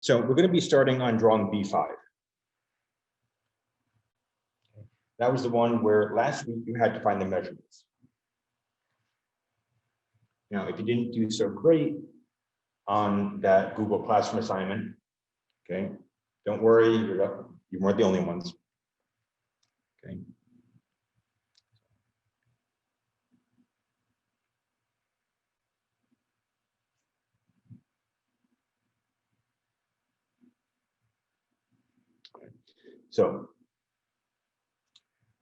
So we're going to be starting on drawing B-5. That was the one where last week you had to find the measurements. Now, if you didn't do so great on that Google Classroom assignment, okay, don't worry, you weren't the only ones. Okay. So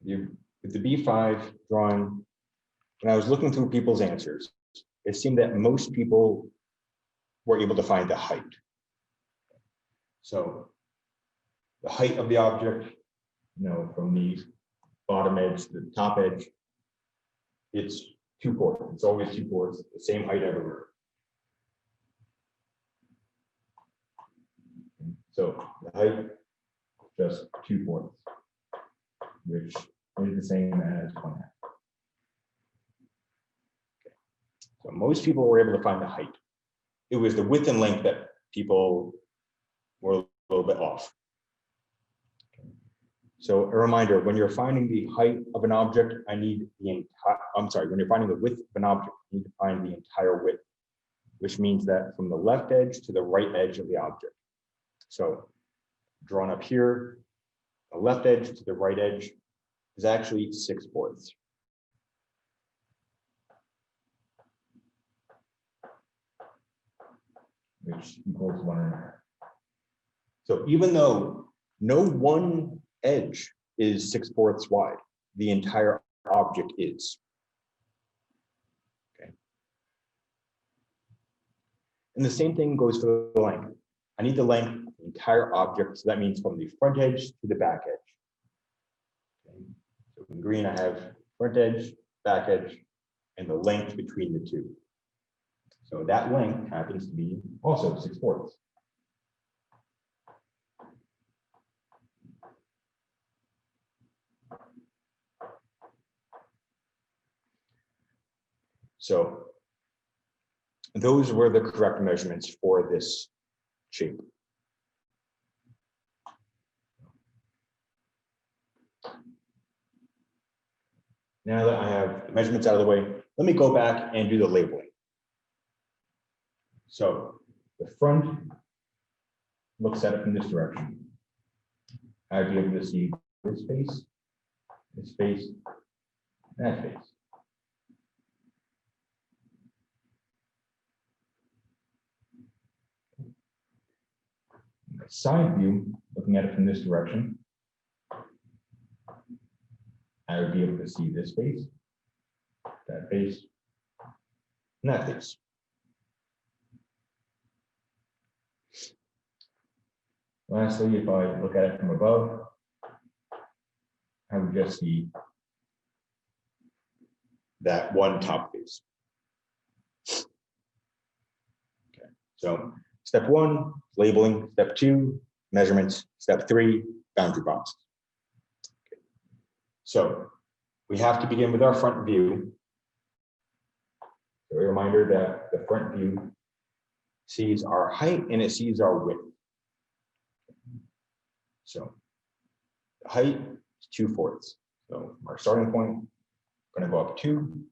with the B5 drawing, when I was looking through people's answers, it seemed that most people were able to find the height. So the height of the object, from the bottom edge to the top edge, it's 2/4. It's always 2/4, the same height everywhere. So the height, just 2/4, which is the same as 1/2. Okay. So most people were able to find the height. It was the width and length that people were a little bit off. Okay. So a reminder, when you're finding the height of an object, when you're finding the width of an object, you need to find the entire width, which means that from the left edge to the right edge of the object. So drawn up here, the left edge to the right edge is actually 6/4. Which equals 1.5. So even though no one edge is 6/4 wide, the entire object is. Okay. And the same thing goes for the length. I need the length of the entire object, so that means from the front edge to the back edge. Okay. So in green, I have front edge, back edge, and the length between the two. So that length happens to be also 6/4. So those were the correct measurements for this shape. Now that I have the measurements out of the way, let me go back and do the labeling. So the front looks at it from this direction. I'd be able to see this face, that face. Side view, looking at it from this direction, I would be able to see this face, that face, and that face. Lastly, if I look at it from above, I would just see that one top face. Okay, so step 1, labeling. Step 2, measurements. Step 3, boundary boxes. Okay. So we have to begin with our front view. So a reminder that the front view sees our height and it sees our width. So the height is 2/4. So from our starting point, I'm going to go up 2,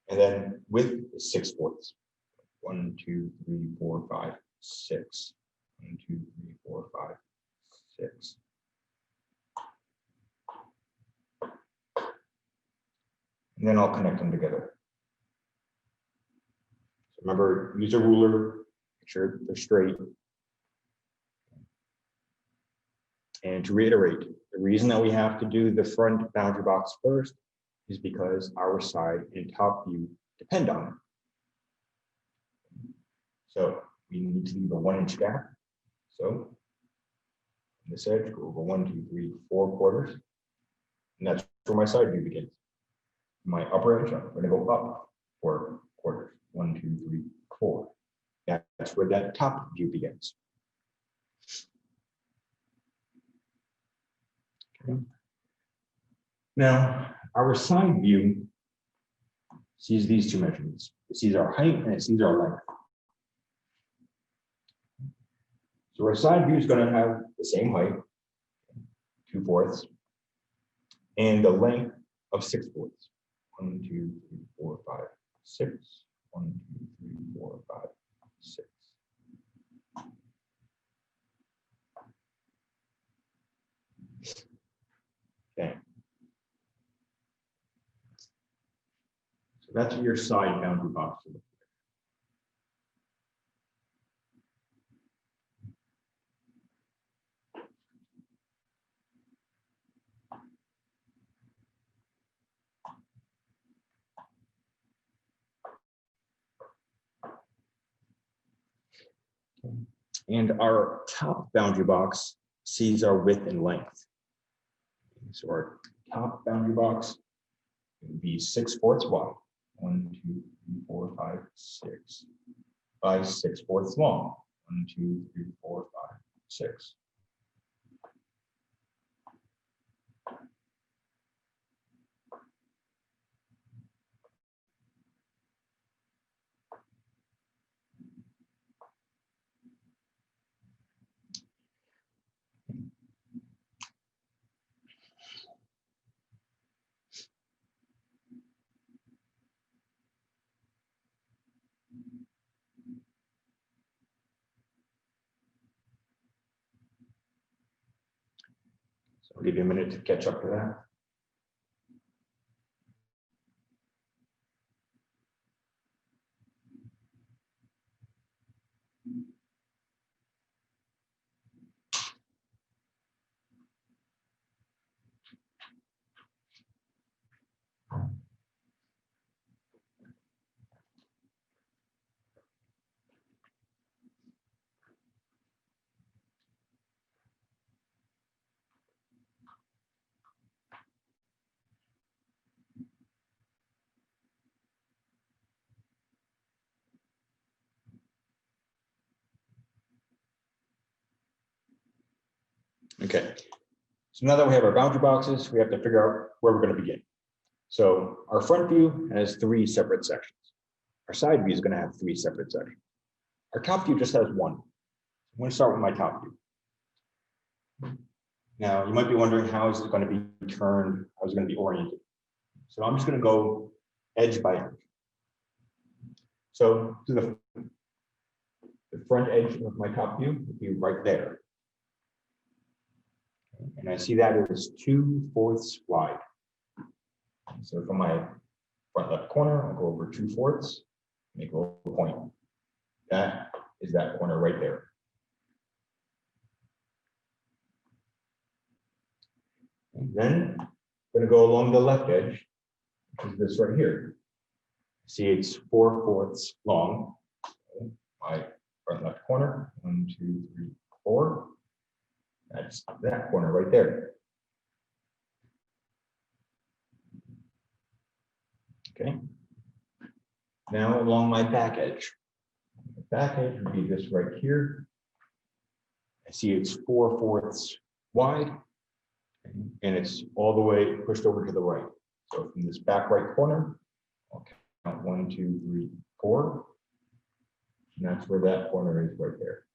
and then width is 6/4. 1, 2, 3, 4, 5, 6. 1, 2, 3, 4, 5, 6. And then I'll connect them together. So remember, use a ruler, make sure they're straight. And to reiterate, the reason that we have to do the front boundary box first is because our side and top view depend on it. So we need to leave a 1-inch gap. So on this edge, go over 1, 2, 3, 4 quarters. And that's where my side view begins. My upper edge, I'm going to go up 4 quarters. 1, 2, 3, 4. That's where that top view begins. Okay. Now, our side view sees these two measurements. It sees our height and it sees our length. So our side view is going to have the same height, 2/4, and the length of 6/4. 1, 2, 3, 4, 5, 6. 1, 2, 3, 4, 5, 6. Okay. So that's your side boundary box. And our top boundary box sees our width and length. So our top boundary box would be 6/4 wide. 1, 2, 3, 4, 5, 6. By 6/4 long. 1, 2, 3, 4, 5, 6. So I'll give you a minute to catch up to that. Okay, so now that we have our boundary boxes, we have to figure out where we're going to begin. So our front view has 3 separate sections. Our side view is going to have 3 separate sections. Our top view just has 1. I'm going to start with my top view. Now, you might be wondering, how is it going to be turned? How is it going to be oriented? So I'm just going to go edge by edge. So to the front edge of my top view would be right there. And I see that is 2/4 wide. So from my front left corner, I'll go over 2/4, make a little point. That is that corner right there. And then I'm going to go along the left edge, which is this right here. See, it's 4/4 long. So my front left corner, 1, 2, 3, 4. That's that corner right there. Okay. Now along my back edge. The back edge would be this right here. I see it's 4/4 wide, and it's all the way pushed over to the right. So from this back right corner, I'll count 1, 2, 3, 4. And that's where that corner is right there.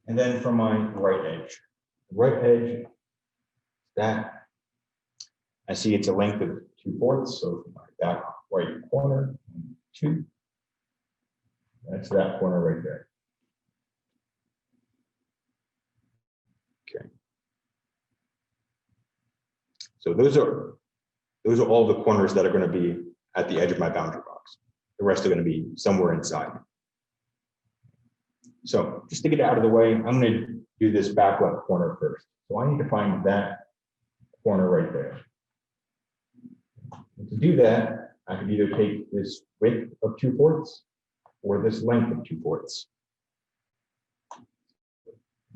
And then from my right edge, that I see it's a length of 2/4. So from my back right corner, 2. That's that corner right there. Okay. So those are all the corners that are going to be at the edge of my boundary box. The rest are going to be somewhere inside. So just to get it out of the way, I'm going to do this back left corner first. So I need to find that corner right there. And to do that, I can either take this width of 2/4 or this length of 2/4.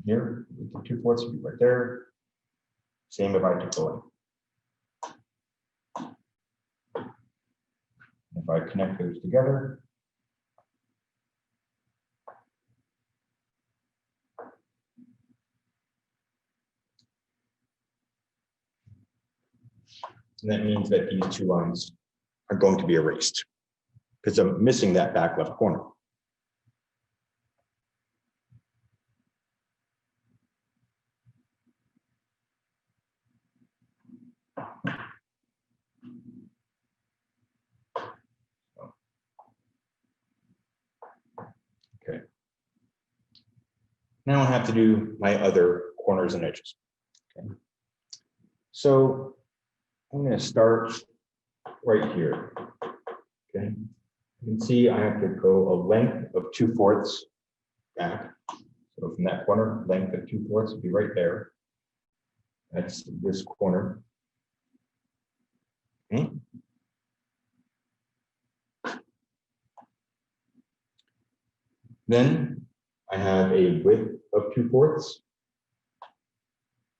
Here, 2/4 would be right there. Same if I took the length. If I connect those together, and that means that these 2 lines are going to be erased because I'm missing that back left corner. Okay. Now I have to do my other corners and edges. Okay. So I'm going to start right here. Okay. You can see I have to go a length of 2/4 back. So from that corner, length of 2/4 would be right there. That's this corner. Okay. Then I have a width of 2/4.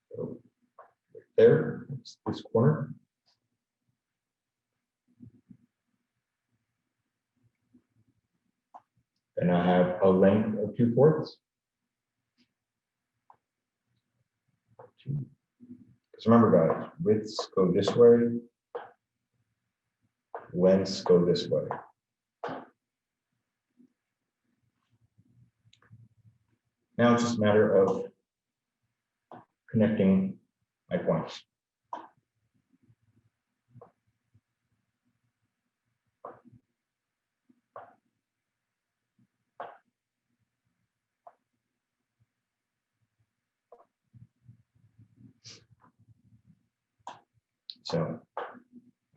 So right there, that's this corner. Then I have a length of 2/4. Because remember, guys, widths go this way, lengths go this way. Now it's just a matter of connecting my points. So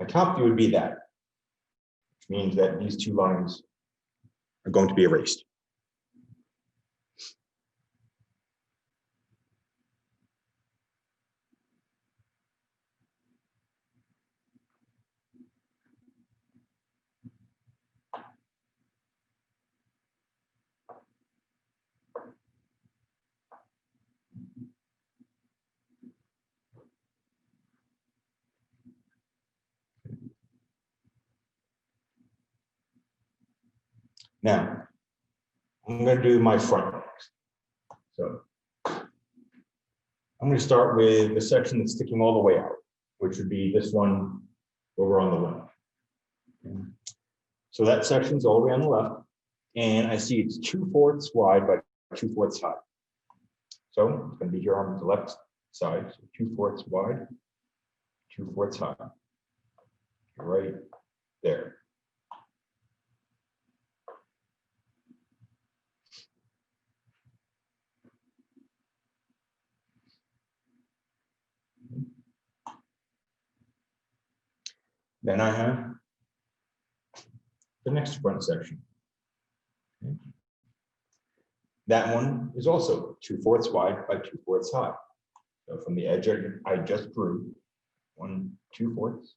my top view would be that, which means that these two lines are going to be erased. Now, I'm going to do my front next. So I'm going to start with the section that's sticking all the way out, which would be this one over on the left. So that section's all the way on the left, and I see it's 2/4 wide by 2/4 high. So it's going to be here on the left side, so 2/4 wide, 2/4 high, right there. Then I have the next front section. Okay. That one is also 2/4 wide by 2/4 high. So from the edge I just drew, 1 2/4,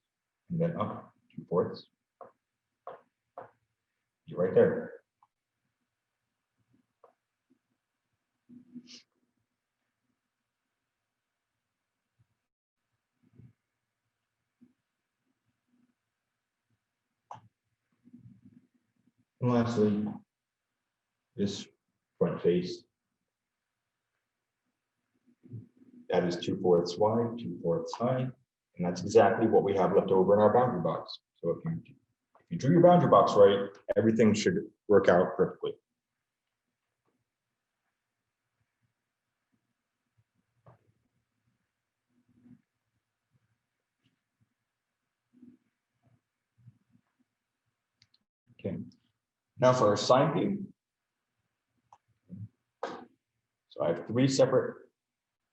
and then up 2/4. You're right there. And lastly, this front face, that is 2/4 wide, 2/4 high, and that's exactly what we have left over in our boundary box. So if you drew your boundary box right, everything should work out perfectly. Okay, now for our side view. So I have 3 separate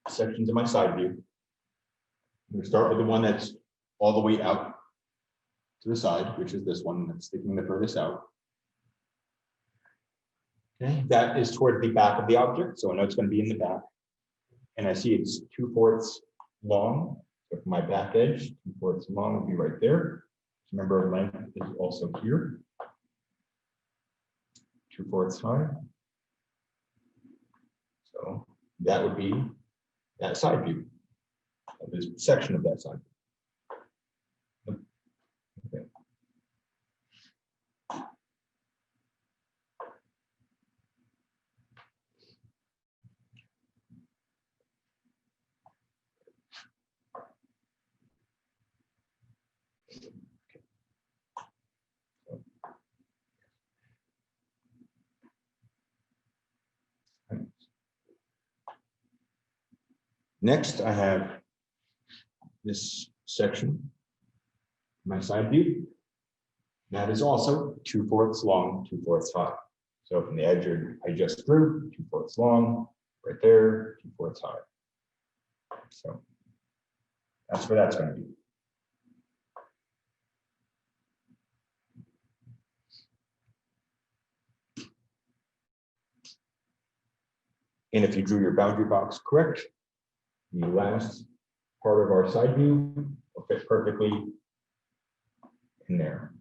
sections of my side view. I'm going to start with the one that's all the way out to the side, which is this one that's sticking the furthest out. Okay, that is toward the back of the object, so I know it's going to be in the back. And I see it's 2/4 long. So for my back edge, 2/4 long will be right there. Remember, length is also here. 2/4 high. So that would be that side view of this section of that side. Okay. Next, I have this section, my side view. That is also 2/4 long, 2/4 high. So from the edge I just drew, 2/4 long, right there, 2/4 high. So that's where that's going to be. And if you drew your boundary box correct, the last part of our side view will fit perfectly in there.